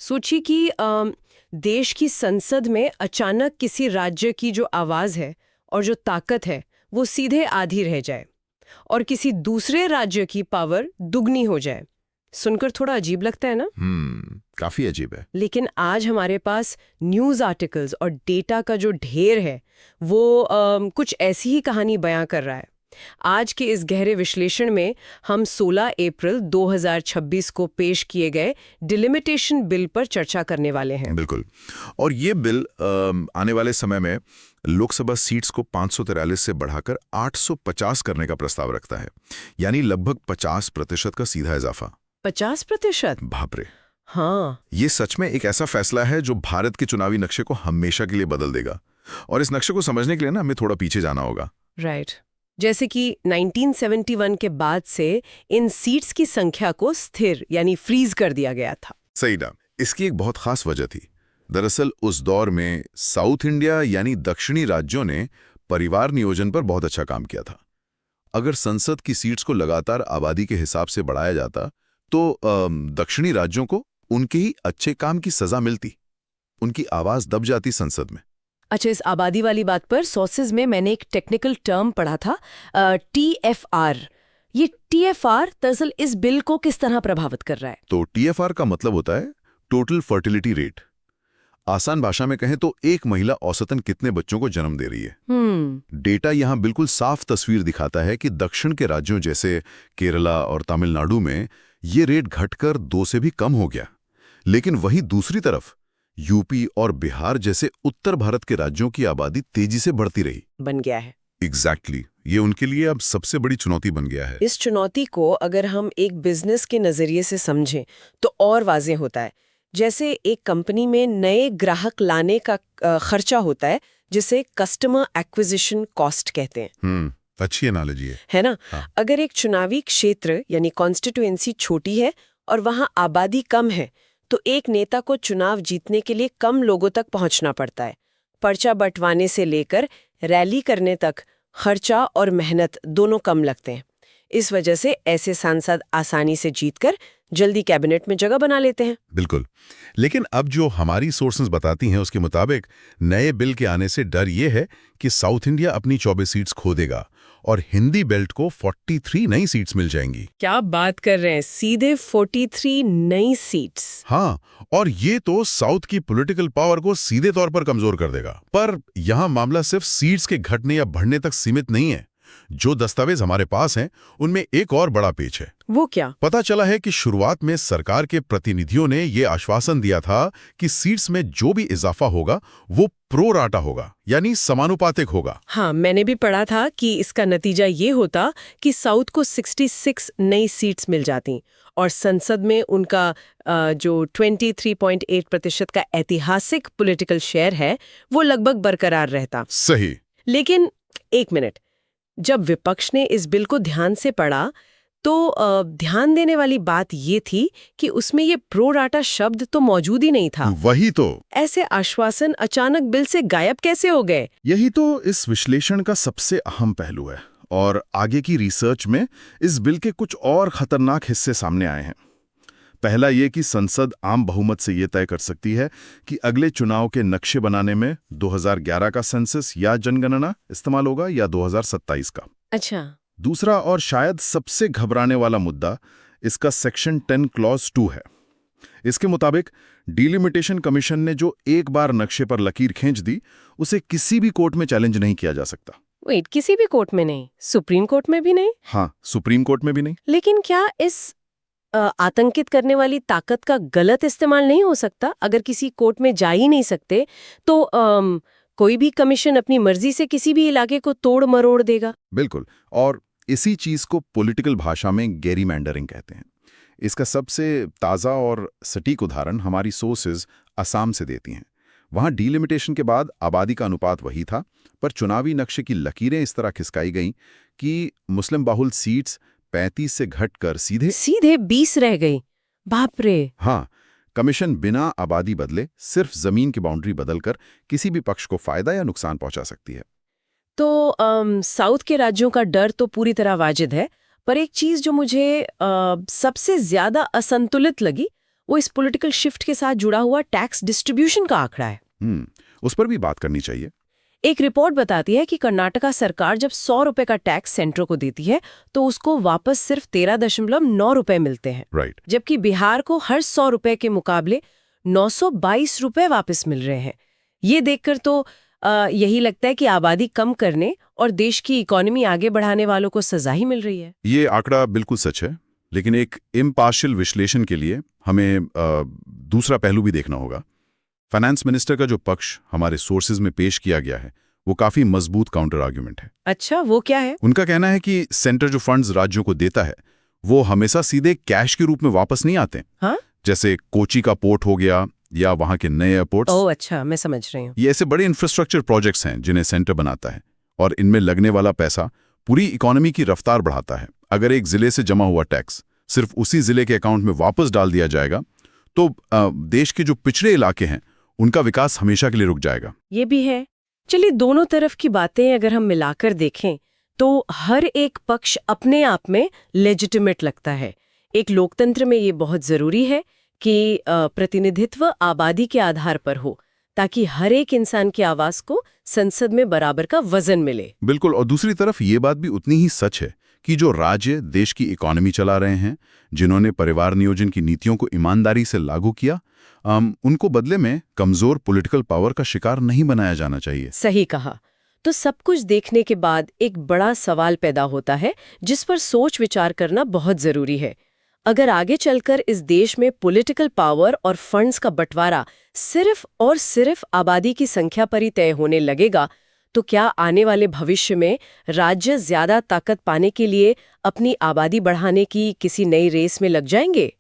सोचिए कि देश की संसद में अचानक किसी राज्य की जो आवाज है और जो ताकत है वो सीधे आधी रह जाए और किसी दूसरे राज्य की पावर दुगनी हो जाए। सुनकर थोड़ा अजीब लगता है ना? काफी अजीब है। लेकिन आज हमारे पास न्यूज़ आर्टिकल्स और डेटा का जो ढेर है वो कुछ ऐसी ही कहानी बयां कर रहा है। आज के इस गहरे विश्लेषण में हम 16 अप्रैल 2026 को पेश किए गए डिलिमिटेशन बिल पर चर्चा करने वाले हैं। बिल्कुल। और ये बिल आने वाले समय में लोकसभा सीट्स को 543 से बढ़ाकर 850 करने का प्रस्ताव रखता है, यानी लगभग 50% का सीधा इजाफा। 50%? बाप रे। हाँ, ये सच में एक ऐसा फैसला है जो भारत के चुनावी नक्शे को हमेशा के लिए बदल देगा। और इस नक्शे को समझने के लिए ना हमें थोड़ा पीछे जाना होगा। राइट। जैसे कि 1971 के बाद से इन सीट्स की संख्या को स्थिर यानी फ्रीज कर दिया गया था। सही ना। इसकी एक बहुत खास वजह थी। दरअसल उस दौर में साउथ इंडिया यानी दक्षिणी राज्यों ने परिवार नियोजन पर बहुत अच्छा काम किया था। अगर संसद की सीट्स को लगातार आबादी के हिसाब से बढ़ाया जाता तो दक्षिणी राज्यों को उनके ही अच्छे काम की सजा मिलती, उनकी आवाज दब जाती संसद में। अच्छा, इस आबादी वाली बात पर सोर्सेज में मैंने एक टेक्निकल टर्म पढ़ा था, TFR। ये TFR दरअसल इस बिल को किस तरह प्रभावित कर रहा है? तो TFR का मतलब होता है टोटल फर्टिलिटी रेट। आसान भाषा में कहें तो एक महिला औसतन कितने बच्चों को जन्म दे रही है। डेटा यहां बिल्कुल साफ तस्वीर दिखाता है कि दक्षिण के राज्यों जैसे केरला और तमिलनाडु में ये रेट घटकर 2 से भी कम हो गया। लेकिन वहीं दूसरी तरफ यूपी और बिहार जैसे उत्तर भारत के राज्यों की आबादी तेजी से बढ़ती रही। बन गया है। एग्जैक्टली। ये उनके लिए अब सबसे बड़ी चुनौती बन गया है। इस चुनौती को अगर हम एक बिजनेस के नजरिए से समझें तो और वाज़ेह होता है। जैसे एक कंपनी में नए ग्राहक लाने का खर्चा होता है, जिसे कस्टमर एक्विजिशन कॉस्ट कहते हैं। अच्छी एनालॉजी है ना? हाँ। अगर एक चुनावी क्षेत्र यानी कॉन्स्टिट्यूएंसी छोटी है और वहां आबादी कम है तो एक नेता को चुनाव जीतने के लिए कम लोगों तक पहुंचना पड़ता है। पर्चा बंटवाने से लेकर रैली करने तक खर्चा और मेहनत दोनों कम लगते हैं। इस वजह से ऐसे सांसद आसानी से जीतकर जल्दी कैबिनेट में जगह बना लेते हैं। बिल्कुल। लेकिन अब जो हमारी सोर्सेज बताती हैं उसके मुताबिक नए बिल के आने से डर ये है कि साउथ इंडिया अपनी 24 सीट्स खो देगा और हिंदी बेल्ट को 43 नई सीट्स मिल जाएंगी। क्या बात कर रहे हैं? सीधे 43 नई सीट्स? हाँ, और ये तो साउथ की पॉलिटिकल पावर को सीधे तौर पर कमजोर कर देगा। पर यहाँ मामला सिर्फ सीट्स के घटने या बढ़ने तक सीमित नहीं है। जो दस्तावेज हमारे पास हैं उनमें एक और बड़ा पेच है। वो क्या? पता चला है कि शुरुआत में सरकार के प्रतिनिधियों ने ये आश्वासन दिया था कि सीट्स में जो भी इजाफा होगा वो प्रो राटा होगा, यानी समानुपातिक होगा। हाँ, मैंने भी पढ़ा था कि इसका नतीजा ये होता कि साउथ को 66 नई सीट्स मिल जाती और संसद में उनका जो 23.8% का ऐतिहासिक पॉलिटिकल शेयर है वो लगभग बरकरार रहता। सही। लेकिन एक मिनट, जब विपक्ष ने इस बिल को ध्यान से पढ़ा तो ध्यान देने वाली बात ये थी कि उसमें ये प्रो राटा शब्द तो मौजूद ही नहीं था। वही तो। ऐसे आश्वासन अचानक बिल से गायब कैसे हो गए? यही तो इस विश्लेषण का सबसे अहम पहलू है और आगे की रिसर्च में इस बिल के कुछ और खतरनाक हिस्से सामने आए हैं। पहला ये कि संसद आम बहुमत से ये तय कर सकती है कि अगले चुनाव के नक्शे बनाने में 2011 का सेंसस या जनगणना इस्तेमाल होगा या 2027 का। अच्छा। दूसरा और शायद सबसे घबराने वाला मुद्दा इसका सेक्शन 10 क्लॉज 2 है। इसके मुताबिक डिलिमिटेशन कमीशन ने जो एक बार नक्शे पर लकीर खींच दी उसे किसी भी कोर्ट में चैलेंज नहीं किया जा सकता। वेट, किसी भी कोर्ट में नहीं? सुप्रीम कोर्ट में भी नहीं? हाँ, सुप्रीम कोर्ट में भी नहीं। लेकिन क्या इस आतंकित करने वाली ताकत का गलत इस्तेमाल नहीं हो सकता? अगर किसी कोर्ट में जा ही नहीं सकते तो कोई भी कमीशन अपनी मर्जी से किसी भी इलाके को तोड़ मरोड़ देगा। बिल्कुल। और इसी चीज को पॉलिटिकल भाषा में गेरीमैंडरिंग कहते हैं। इसका सबसे ताज़ा और सटीक उदाहरण हमारी सोर्सेज असम से देती हैं। वहां डिलिमिटेशन के बाद आबादी का अनुपात वही था, पर चुनावी नक्शे की लकीरें इस तरह खिसकाई गईं कि मुस्लिम बाहुल सीट्स 35 से घटकर सीधे 20 रह गई। बाप रे। हाँ, कमीशन बिना आबादी बदले सिर्फ जमीन की बाउंड्री बदलकर किसी भी पक्ष को फायदा या नुकसान पहुंचा सकती है। तो साउथ के राज्यों का डर तो पूरी तरह वाजिब है, पर एक चीज जो मुझे सबसे ज्यादा असंतुलित लगी वो इस पॉलिटिकल शिफ्ट के साथ जुड़ा हुआ टैक्स डिस्ट्रीब्यूशन का आंकड़ा है। उस पर भी बात करनी चाहिए। एक रिपोर्ट बताती है कि कर्नाटका सरकार जब 100 रुपए का टैक्स सेंटर को देती है तो उसको वापस सिर्फ 13.9 रुपए मिलते हैं। राइट। जबकि बिहार को हर 100 रुपए के मुकाबले 922 रुपए वापस मिल रहे हैं। ये देखकर तो यही लगता है कि आबादी कम करने और देश की इकोनॉमी आगे बढ़ाने वालों को सजा ही मिल रही है। ये आंकड़ा बिल्कुल सच है, लेकिन एक इम्पार्शियल विश्लेषण के लिए हमें दूसरा पहलू भी देखना होगा। फाइनेंस मिनिस्टर का जो पक्ष हमारे सोर्सेज में पेश किया गया है वो काफी मजबूत काउंटर आर्ग्यूमेंट है। अच्छा, वो क्या है? उनका कहना है कि सेंटर जो फंड्स राज्यों को देता है वो हमेशा सीधे कैश के रूप में वापस नहीं आते। हाँ? जैसे कोची का पोर्ट हो गया या वहां के नए एयरपोर्ट्स। ओह अच्छा, मैं समझ रही हूँ। ये ऐसे बड़े इंफ्रास्ट्रक्चर प्रोजेक्ट्स हैं जिन्हें सेंटर बनाता है और इनमें लगने वाला पैसा पूरी इकोनॉमी की रफ्तार बढ़ाता है। अगर एक जिले से जमा हुआ टैक्स सिर्फ उसी जिले के अकाउंट में वापस डाल दिया जाएगा तो देश के जो पिछड़े इलाके हैं उनका विकास हमेशा के लिए रुक जाएगा। ये भी है। चलिए, दोनों तरफ की बातें अगर हम मिलाकर देखें तो हर एक पक्ष अपने आप में लेजिटिमेट लगता है। एक लोकतंत्र में ये बहुत जरूरी है कि प्रतिनिधित्व आबादी के आधार पर हो ताकि हर एक इंसान की आवाज को संसद में बराबर का वजन मिले। बिल्कुल। और दूसरी तरफ ये बात भी उतनी ही सच है कि जो राज्य देश की इकोनॉमी चला रहे हैं, जिन्होंने परिवार नियोजन की नीतियों को ईमानदारी से लागू किया, उनको बदले में कमजोर पॉलिटिकल पावर का शिकार नहीं बनाया जाना चाहिए। सही कहा। तो सब कुछ देखने के बाद एक बड़ा सवाल पैदा होता है जिस पर सोच विचार करना बहुत जरूरी है। अगर आगे चलकर इस देश में पॉलिटिकल पावर और फंड्स का बंटवारा सिर्फ और सिर्फ आबादी की संख्या पर ही तय होने लगेगा तो क्या आने वाले भविष्य में राज्य ज्यादा ताकत पाने के लिए अपनी आबादी बढ़ाने की किसी नई रेस में लग जाएंगे?